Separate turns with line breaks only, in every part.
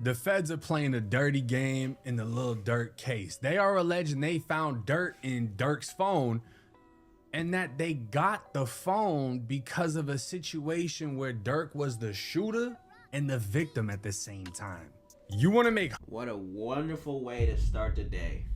The feds are playing a dirty game in the Lil Durk case. They are alleging they found dirt in Durk's phone and that they got the phone because of a situation where Durk was the shooter and the victim at the same time. You want to make...
What a wonderful way to start the day.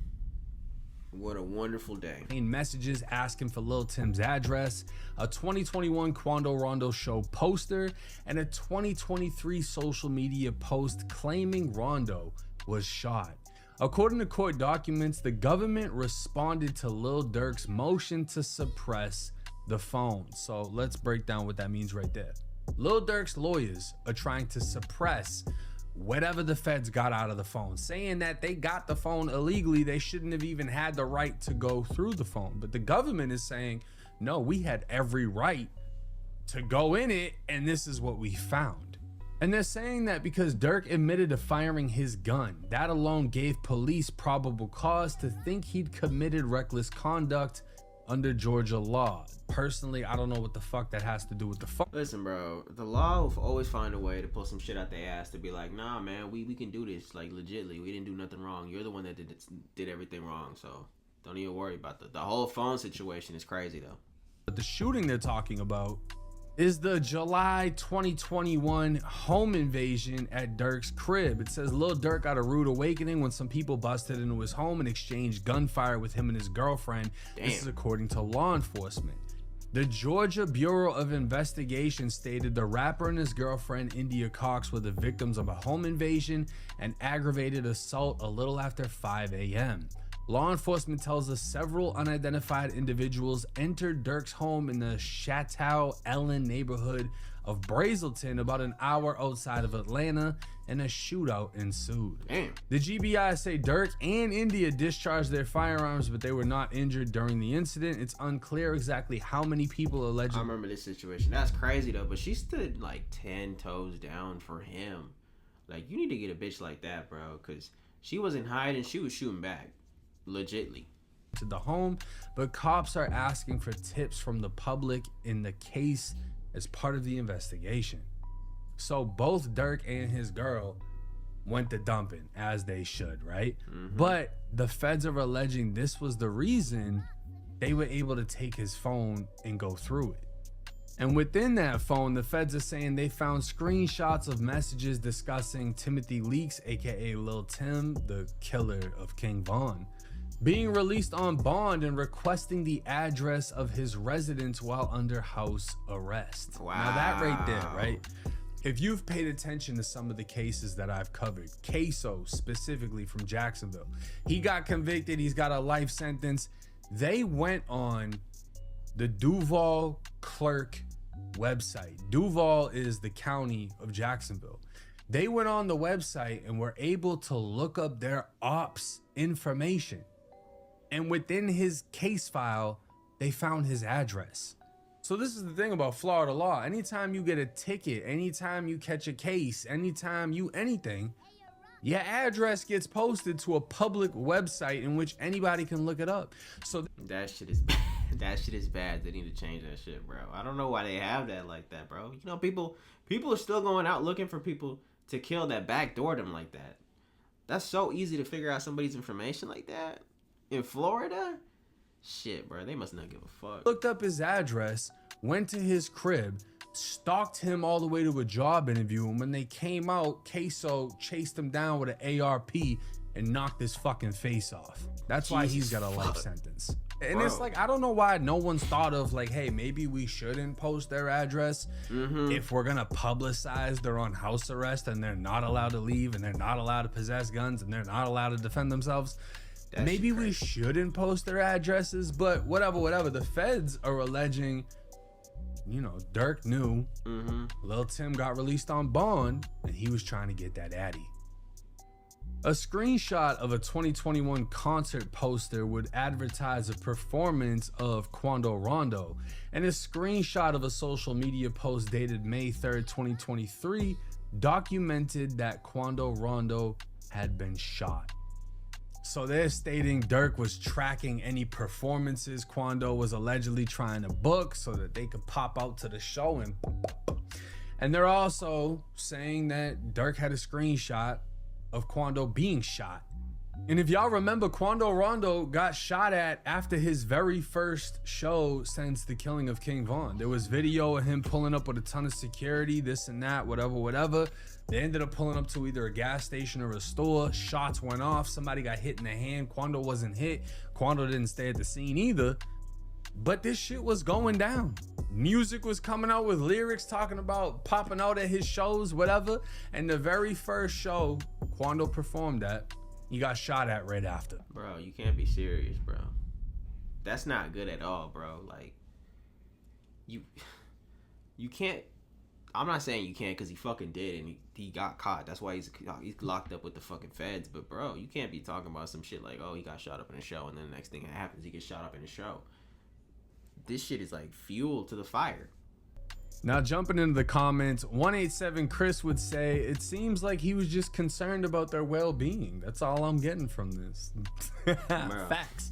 What a wonderful day.
Messages asking for Lil Tim's address, a 2021 Quando Rondo show poster, and a 2023 social media post claiming Rondo was shot. According to court documents, the government responded to Lil Durk's motion to suppress the phone. So let's break down what that means right there. Lil Durk's lawyers are trying to suppress whatever the feds got out of the phone, saying that they got the phone illegally. They shouldn't have even had the right to go through the phone. But the government is saying, no, we had every right to go in it, and this is what we found. And they're saying that because Durk admitted to firing his gun, that alone gave police probable cause to think he'd committed reckless conduct under Georgia law. Personally, I don't know what the fuck that has to do with the phone.
Listen, bro, the law will always find a way to pull some shit out their ass to be like, nah, man, we can do this. Like, legitly, we didn't do nothing wrong. You're the one that did everything wrong, so don't even worry about the whole phone situation is crazy, though.
But the shooting they're talking about is the July 2021 home invasion at Durk's crib. It says Lil Durk got a rude awakening when some people busted into his home and exchanged gunfire with him and his girlfriend.
Damn.
This is according to law enforcement. The Georgia Bureau of Investigation stated the rapper and his girlfriend India Cox were the victims of a home invasion and aggravated assault a little after 5 a.m. Law enforcement tells us several unidentified individuals entered Durk's home in the Chateau Ellen neighborhood of Brazelton, about an hour outside of Atlanta, and a shootout ensued.
Damn.
The GBI say Durk and India discharged their firearms, but they were not injured during the incident. It's unclear exactly how many people allegedly...
I remember this situation. That's crazy, though, but she stood like 10 toes down for him. Like, you need to get a bitch like that, bro, because she wasn't hiding, she was shooting back. Legitly.
To the home, but cops are asking for tips from the public in the case as part of the investigation. So both Durk and his girl went to dumping, as they should, right? But the feds are alleging this was the reason they were able to take his phone and go through it. And within that phone, the feds are saying they found screenshots of messages discussing Timothy Leaks, aka Lil Tim, the killer of King Von, being released on bond and requesting the address of his residence while under house arrest.
Wow.
Now that right there, right? If you've paid attention to some of the cases that I've covered, Queso specifically from Jacksonville, he got convicted, he's got a life sentence. They went on the Duval Clerk website. Duval is the county of Jacksonville. They went on the website and were able to look up their ops information. And within his case file, they found his address. So this is the thing about Florida law. Anytime you get a ticket, anytime you catch a case, anytime you anything, your address gets posted to a public website in which anybody can look it up. So
that shit is bad. That shit is bad. They need to change that shit, bro. I don't know why they have that like that, bro. You know, people are still going out looking for people to kill that backdoor them like that. That's so easy to figure out somebody's information like that. In Florida? Shit, bro. They must not give a fuck.
Looked up his address, went to his crib, stalked him all the way to a job interview, and when they came out, Queso chased him down with an ARP and knocked his fucking face off. That's why he's got a life sentence. And
Bro.
It's like, I don't know why no one's thought of like, hey, maybe we shouldn't post their address if we're gonna publicize they're on house arrest and they're not allowed to leave and they're not allowed to possess guns and they're not allowed to defend themselves. Maybe we shouldn't post their addresses, but whatever. The feds are alleging, you know, Durk knew Lil Tim got released on bond and he was trying to get that addy. A screenshot of a 2021 concert poster would advertise a performance of Quando Rondo, and a screenshot of a social media post dated May 3rd, 2023 documented that Quando Rondo had been shot. So they're stating Durk was tracking any performances Quando was allegedly trying to book so that they could pop out to the show, and they're also saying that Durk had a screenshot of Quando being shot. And if y'all remember, Quando Rondo got shot at after his very first show since the killing of King Von. There was video of him pulling up with a ton of security, this and that, whatever. They ended up pulling up to either a gas station or a store. Shots went off. Somebody got hit in the hand. Quando wasn't hit. Quando didn't stay at the scene either. But this shit was going down. Music was coming out with lyrics talking about popping out at his shows, whatever. And the very first show Quando performed at, he got shot at right after.
Bro, you can't be serious, bro. That's not good at all, bro. Like, you can't. I'm not saying you can't, because he fucking did, and he got caught. That's why he's locked up with the fucking feds. But bro, you can't be talking about some shit like, oh, he got shot up in a show, and then the next thing that happens, he gets shot up in a show. This shit is like fuel to the fire.
Now, jumping into the comments, 187 Chris would say, it seems like he was just concerned about their well-being. That's all I'm getting from this. Facts.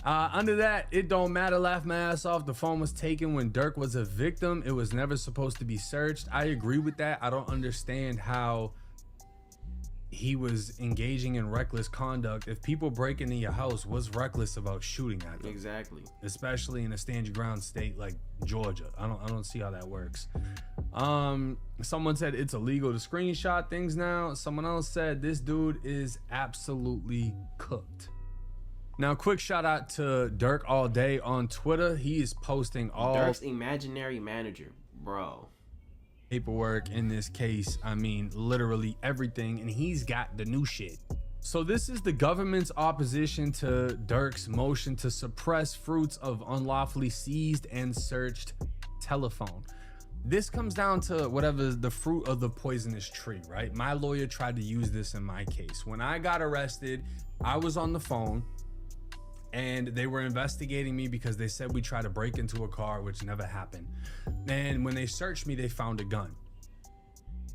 Under that, it don't matter, laugh my ass off. The phone was taken when Durk was a victim. It was never supposed to be searched. I agree with that. I don't understand how he was engaging in reckless conduct. If people break into your house, what's reckless about shooting at them?
Exactly.
Especially in a stand your ground state like Georgia. I don't see how that works. Someone said it's illegal to screenshot things now. Someone else said this dude is absolutely cooked. Now, quick shout out to Durk all day on Twitter. He is posting all
Durk's imaginary manager, bro.
Paperwork in this case. I mean, literally everything, and he's got the new shit. So this is the government's opposition to Durk's motion to suppress fruits of unlawfully seized and searched telephone. This comes down to whatever the fruit of the poisonous tree, right? My lawyer tried to use this in my case. When I got arrested, I was on the phone and they were investigating me because they said we tried to break into a car, which never happened. And when they searched me, they found a gun.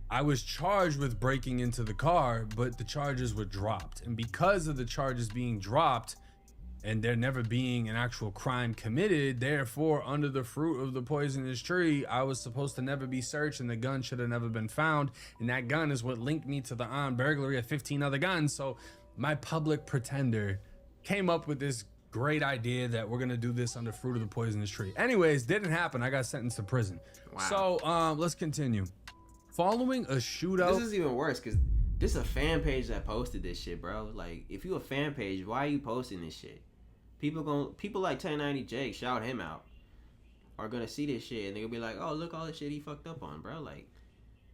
I was charged with breaking into the car, but the charges were dropped. And because of the charges being dropped and there never being an actual crime committed, therefore, under the fruit of the poisonous tree, I was supposed to never be searched and the gun should have never been found. And that gun is what linked me to the armed burglary of 15 other guns. So my public pretender came up with this great idea that we're gonna do this under fruit of the poisonous tree. Anyways, didn't happen. I got sentenced to prison. Wow. So let's continue. Following a shootout.
This is even worse because this is a fan page that posted this shit, bro. Like, if you a fan page, why are you posting this shit? People like 1090 Jake, shout him out, are gonna see this shit and they're gonna be like, oh, look all the shit he fucked up on, bro. Like,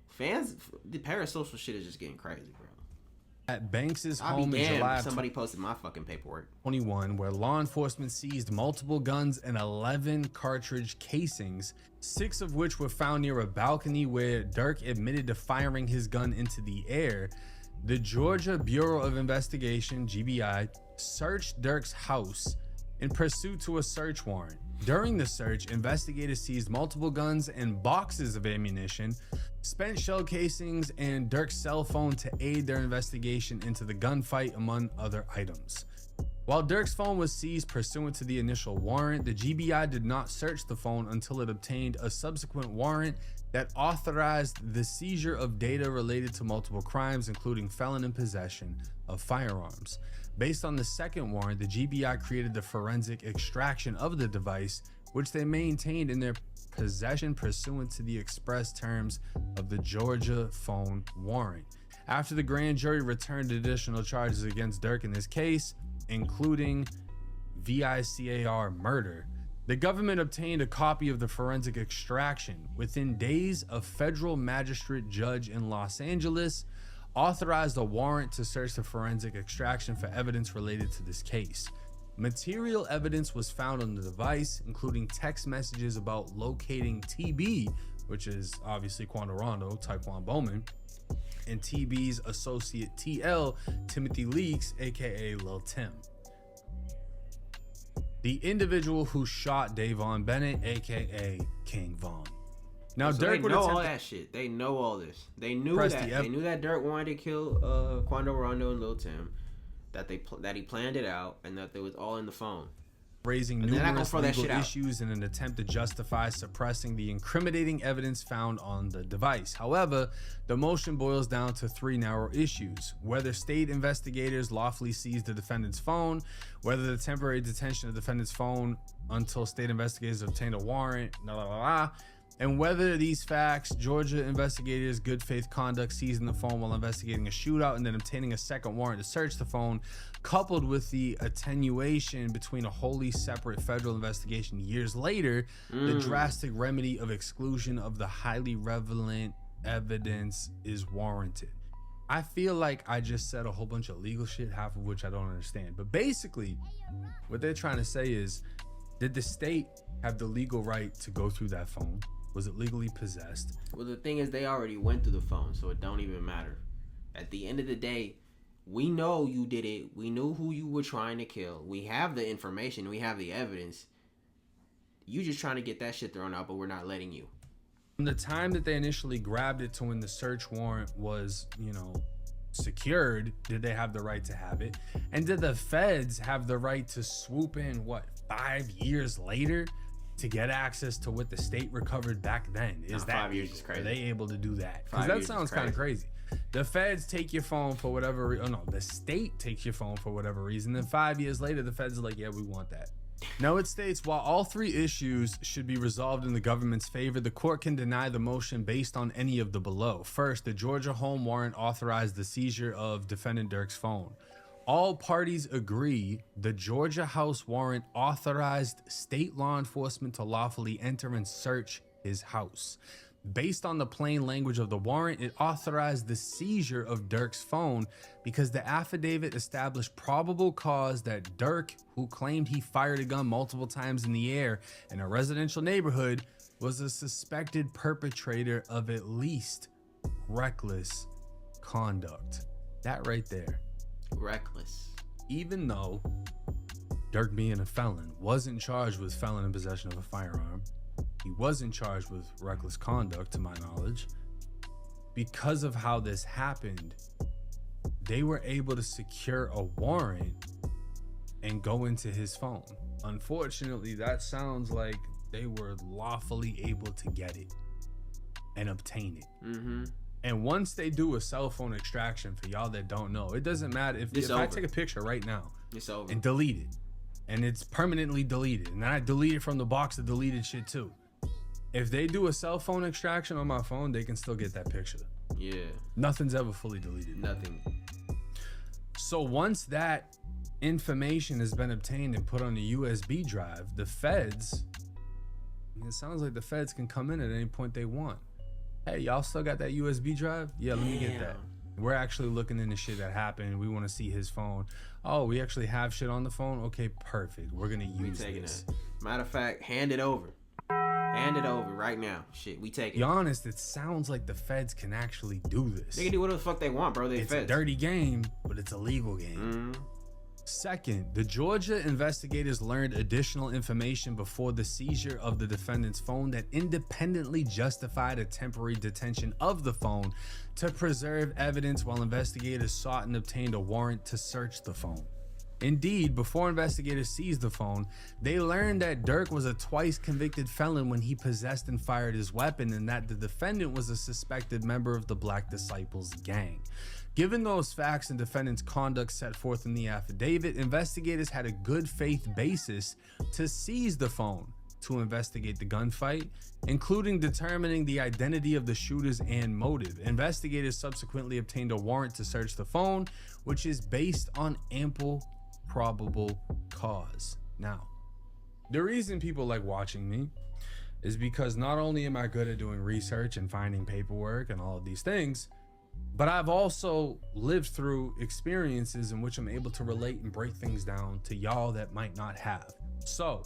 fans, the parasocial shit is just getting crazy, bro.
At Banks's home in July,
somebody posted my fucking paperwork.
21, where law enforcement seized multiple guns and 11 cartridge casings, 6 of which were found near a balcony where Durk admitted to firing his gun into the air. The Georgia Bureau of Investigation, GBI, searched Durk's house in pursuit to a search warrant. During the search, investigators seized multiple guns and boxes of ammunition, spent shell casings, and Durk's cell phone to aid their investigation into the gunfight, among other items. While Durk's phone was seized pursuant to the initial warrant, the GBI did not search the phone until it obtained a subsequent warrant that authorized the seizure of data related to multiple crimes, including felon in possession of firearms. Based on the second warrant, the GBI created the forensic extraction of the device, which they maintained in their possession pursuant to the express terms of the Georgia phone warrant. After the grand jury returned additional charges against Durk in this case, including VICAR murder, the government obtained a copy of the forensic extraction. Within days, a federal magistrate judge in Los Angeles authorized a warrant to search the forensic extraction for evidence related to this case. Material evidence was found on the device, including text messages about locating TB, which is obviously Quando Rondo, Taekwon Bowman, and TB's associate TL, Timothy Leaks, aka Lil Tim, the individual who shot Davon Bennett, aka King Von. Now,
so
Durk
they know all that shit. They know all this. They knew that. They knew that Durk wanted to kill Quando Rondo and Lil Tim. That he planned it out, and that they was all in the phone.
raising
And they're not gonna
numerous
throw that
legal
shit out.
issues in an attempt to justify suppressing the incriminating evidence found on the device. However, the motion boils down to three narrow issues: whether state investigators lawfully seized the defendant's phone, whether the temporary detention of the defendant's phone until state investigators obtained a warrant, and whether these facts, Georgia investigators' good faith conduct seizing the phone while investigating a shootout and then obtaining a second warrant to search the phone, coupled with the attenuation between a wholly separate federal investigation years later, the drastic remedy of exclusion of the highly relevant evidence is warranted. I feel like I just said a whole bunch of legal shit, half of which I don't understand. But basically, what they're trying to say is, did the state have the legal right to go through that phone? Was it legally possessed?
Well, the thing is, they already went through the phone, so it don't even matter. At the end of the day, we know you did it. We knew who you were trying to kill. We have the information. We have the evidence. You just trying to get that shit thrown out, but we're not letting you.
From the time that they initially grabbed it to when the search warrant was, secured, did they have the right to have it? And did the feds have the right to swoop in, 5 years later to get access to what the state recovered back then? Is that
5 years is crazy?
Are they able to do that? Because
5
that
years
sounds kind of crazy. The feds take your phone for whatever reason. The state takes your phone for whatever reason. Then 5 years later, the feds are like, yeah, we want that. Now it states, while all three issues should be resolved in the government's favor, the court can deny the motion based on any of the below. First, the Georgia home warrant authorized the seizure of defendant Durks' phone. All parties agree the Georgia house warrant authorized state law enforcement to lawfully enter and search his house. Based on the plain language of the warrant, it authorized the seizure of Durks' phone because the affidavit established probable cause that Durk, who claimed he fired a gun multiple times in the air in a residential neighborhood, was a suspected perpetrator of at least reckless conduct. That right there.
Reckless.
Even though Durk, being a felon, wasn't charged with felon in possession of a firearm, he wasn't charged with reckless conduct, to my knowledge. Because of how this happened, they were able to secure a warrant and go into his phone. Unfortunately, that sounds like they were lawfully able to get it and obtain it.
Mm-hmm.
And once they do a cell phone extraction, for y'all that don't know, it doesn't matter if I take a picture right now
It's over.
and delete it, and it's permanently deleted, and then I delete it from the box of deleted shit too. If they do a cell phone extraction on my phone, they can still get that picture.
Yeah.
Nothing's ever fully deleted.
Nothing.
So once that information has been obtained and put on a USB drive, the feds, it sounds like the feds can come in at any point they want. Hey, y'all still got that USB drive? Yeah, let me get that. We're actually looking into shit that happened. We want to see his phone. Oh, we actually have shit on the phone? Okay, perfect. We're going to use this.
Matter of fact, hand it over. Hand it over right now. Shit, we take it.
Be honest, it sounds like the feds can actually do this.
They can do whatever the fuck they want, bro.
It's a dirty game, but it's a legal game.
Mm-hmm.
Second, the Georgia investigators learned additional information before the seizure of the defendant's phone that independently justified a temporary detention of the phone to preserve evidence while investigators sought and obtained a warrant to search the phone. Indeed, before investigators seized the phone, they learned that Durk was a twice convicted felon when he possessed and fired his weapon, and that the defendant was a suspected member of the Black Disciples gang. Given those facts and defendant's conduct set forth in the affidavit, investigators had a good faith basis to seize the phone to investigate the gunfight, including determining the identity of the shooters and motive. Investigators subsequently obtained a warrant to search the phone, which is based on ample probable cause. Now, the reason people like watching me is because not only am I good at doing research and finding paperwork and all of these things, but I've also lived through experiences in which I'm able to relate and break things down to y'all that might not have. So,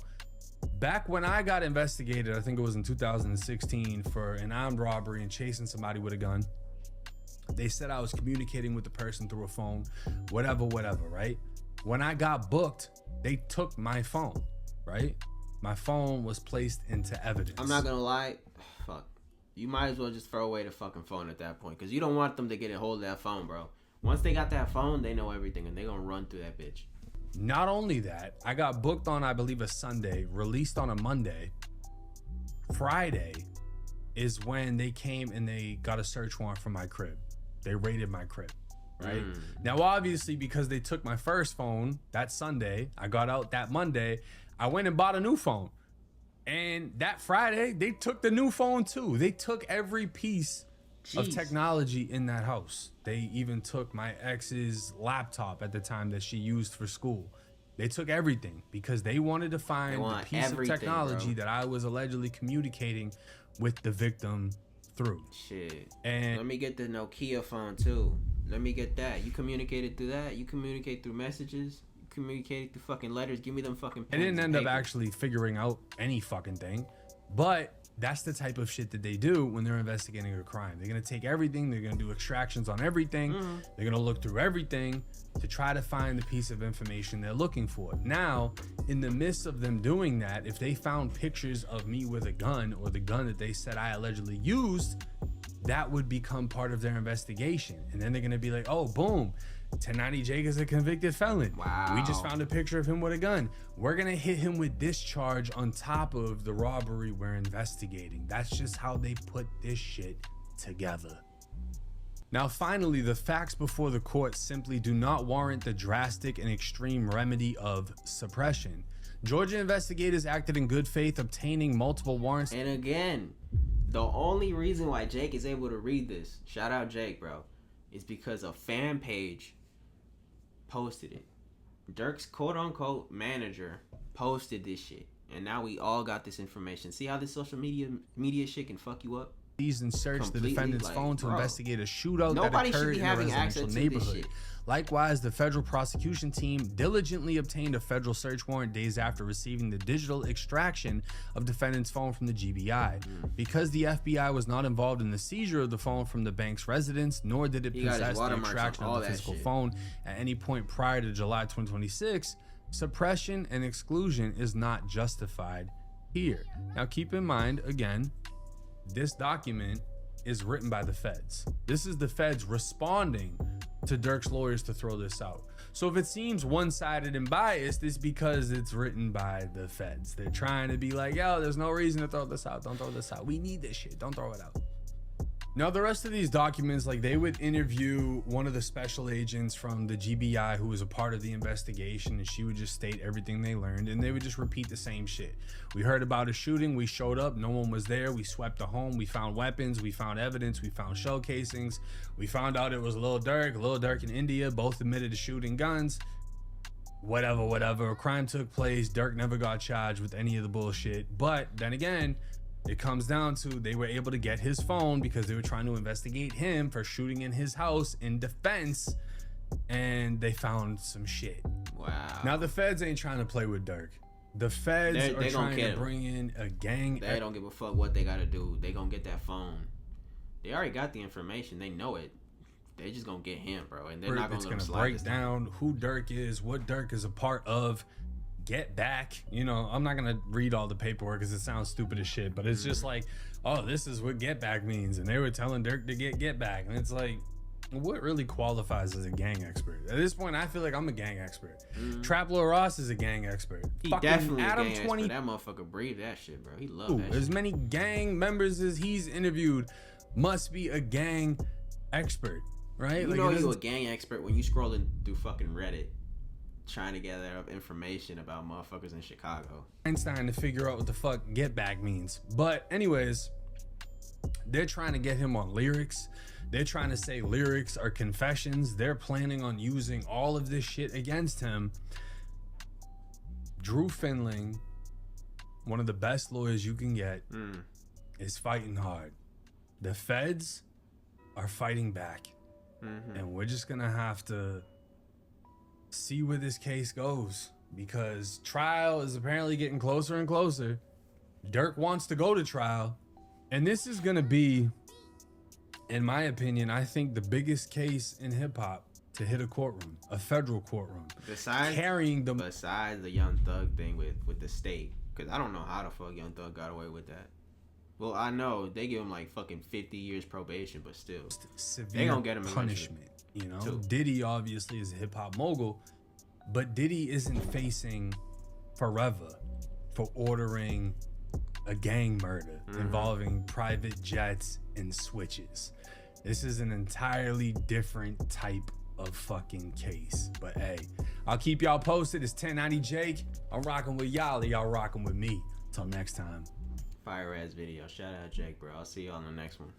back when I got investigated, I think it was in 2016, for an armed robbery and chasing somebody with a gun, they said I was communicating with the person through a phone, whatever, right? When I got booked, they took my phone, right? My phone was placed into evidence.
I'm not gonna lie, fuck. You might as well just throw away the fucking phone at that point, because you don't want them to get a hold of that phone, bro. Once they got that phone, they know everything, and they gonna run through that bitch.
Not only that, I got booked on, I believe, a Sunday, released on a Monday. Friday is when they came and they got a search warrant for my crib. They raided my crib, right? Now, obviously, because they took my first phone that Sunday, I got out that Monday, I went and bought a new phone. And that Friday, they took the new phone too. They took every piece of technology in that house. They even took my ex's laptop at the time that she used for school. They took everything because they wanted to find the piece of technology that I was allegedly communicating with the victim through.
Shit.
And
let me get the Nokia phone too. Let me get that. You communicated through that. You communicate through messages. You communicate through fucking letters. Give me them fucking pens.
I didn't end up actually figuring out any fucking thing, but that's the type of shit that they do when they're investigating a crime. They're gonna take everything, they're gonna do extractions on everything, they're gonna look through everything to try to find the piece of information they're looking for. Now, in the midst of them doing that, if they found pictures of me with a gun or the gun that they said I allegedly used, that would become part of their investigation. And then they're gonna be like, oh, boom, 1090 Jake is a convicted felon.
Wow.
We just found a picture of him with a gun. We're gonna hit him with this charge on top of the robbery we're investigating. That's just how they put this shit together. Now, finally, the facts before the court simply do not warrant the drastic and extreme remedy of suppression. Georgia investigators acted in good faith, obtaining multiple warrants.
And again, the only reason why Jake is able to read this, shout out Jake, bro, is because a fan page posted it. Durks' quote-unquote manager posted this shit, and now we all got this information. See how this social media shit can fuck you up?
And searched
Completely,
the defendant's phone to investigate a shootout that
nobody should
occurred
be
in a
having
residential
access to this
neighborhood.
shit.
Likewise, the federal prosecution team diligently obtained a federal search warrant days after receiving the digital extraction of defendant's phone from the GBI. Because the FBI was not involved in the seizure of the phone from the bank's residence, nor did it possess the extraction of the physical phone at any point prior to July 2026, suppression and exclusion is not justified here. Now, keep in mind, again, this document is written by the feds. This is the feds responding to Durks' lawyers to throw this out. So if it seems one-sided and biased, it's because it's written by the feds. They're trying to be like, yo, there's no reason to throw this out. Don't throw this out. We need this shit. Don't throw it out. Now, the rest of these documents, like, they would interview one of the special agents from the GBI who was a part of the investigation, and she would just state everything they learned, and they would just repeat the same shit. We heard about a shooting, we showed up, no one was there, we swept the home, we found weapons, we found evidence, we found shell casings, we found out it was Lil Durk in India, both admitted to shooting guns. Whatever, a crime took place, Durk never got charged with any of the bullshit. But then again, it comes down to they were able to get his phone because they were trying to investigate him for shooting in his house in defense, and they found some shit.
Wow.
Now, the feds ain't trying to play with Durk. The feds are trying to bring in a gang.
They don't give a fuck what they gotta do. They gonna get that phone. They already got the information. They know it. They just gonna get him, bro, and they're not gonna let him slide.
Break down who Durk is, what Durk is a part of. Get back, you know, I'm not gonna read all the paperwork because it sounds stupid as shit, but it's just like, oh, this is what get back means, and they were telling Durk to get back, and it's like, what really qualifies as a gang expert? At this point, I feel like I'm a gang expert. Traplo Ross is a gang expert.
He definitely Adam a gang expert. That motherfucker breathed that shit, bro. He loved that shit.
As many gang members as he's interviewed must be a gang expert, right?
You know you're a gang expert when you scrolling through fucking Reddit, trying to gather up information about motherfuckers in Chicago.
Einstein to figure out what the fuck get back means. But anyways, they're trying to get him on lyrics. They're trying to say lyrics are confessions. They're planning on using all of this shit against him. Drew Finling, one of the best lawyers you can get, is fighting hard. The feds are fighting back. And we're just gonna have to see where this case goes, because trial is apparently getting closer and closer. Durk wants to go to trial, and this is gonna be, in my opinion, I think the biggest case in hip-hop to hit a courtroom, a federal courtroom, besides
the Young Thug thing with the state, because I don't know how the fuck Young Thug got away with that. Well, I know they give him like fucking 50 years probation, but still,
severe
they gonna get him
punishment. You know,
too.
Diddy obviously is a hip hop mogul, But Diddy isn't facing forever for ordering a gang murder involving private jets and switches. This is an entirely different type of fucking case. But hey, I'll keep y'all posted. It's 1090 Jake. I'm rocking with y'all. Y'all rocking with me. Till next time.
Fire ass video. Shout out Jake, bro. I'll see you on the next one.